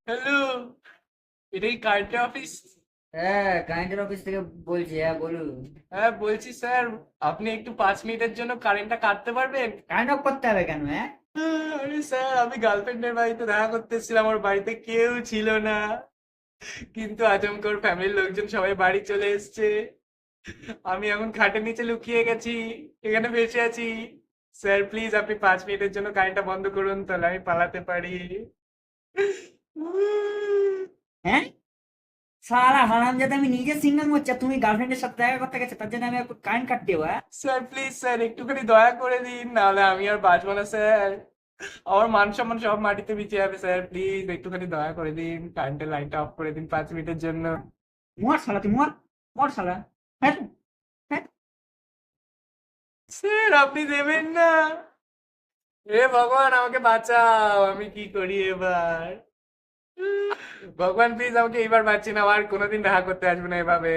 Hello, এটা কি কারেন্টের অফিস? হ্যাঁ, কারেন্টের অফিস থেকে বলছি। হ্যাঁ, বলুন। হ্যাঁ বলছি স্যার, আপনি একটু 5 মিনিটের জন্য কারেন্টটা কাটতে পারবেন? কারেন্ট অফ করতে হবে কেন? হ্যাঁ, আরে স্যার, আমি গার্লফ্রেন্ডের বাড়িতে দেখা করতেছিলাম, ওর বাড়িতে কেউ ছিল না, কিন্তু আচমকা ওর ফ্যামিলির লোকজন সবাই বাড়ি চলে এসেছে। আমি এখন খাটের নিচে লুকিয়ে গেছি, এখানে ভেসে আছি। স্যার প্লিজ আপনি 5 মিনিটের জন্য কারেন্টটা বন্ধ করুন, তাহলে আমি পালাতে পারি। হ্যাঁ, সারা হারামজাদা, আমি নিজে সিঙ্গেল মোচ্ছা, তুমি গার্লফ্রেন্ডের সাথে দেখা করতে গেছে তার জন্য আমি কারেন্ট কাটতে দেবো? হ্যাঁ, স্যার প্লিজ স্যার, একটুখানি দয়া করে দিন, নাহলে আমি আর বাঁচবো না স্যার। আমার মান সম্মান সব মাটিতে মিশে যাবে স্যার, প্লিজ একটুখানি দয়া করে দিন, কারেন্টের লাইনটা অফ করে দিন 5 মিনিটের জন্য। মর শালা, তুই মর, মর শালা। হ্যাঁ, হ্যাঁ। স্যার আপনি দেবেন না? হে ভগবান, আমাকে বাঁচাও, আমি কি করি এবার? ভগবান প্লিজ আমাকে এইবার বাঁচিয়ে নাও, আর কোনোদিন দেখা করতে আসবে না এভাবে।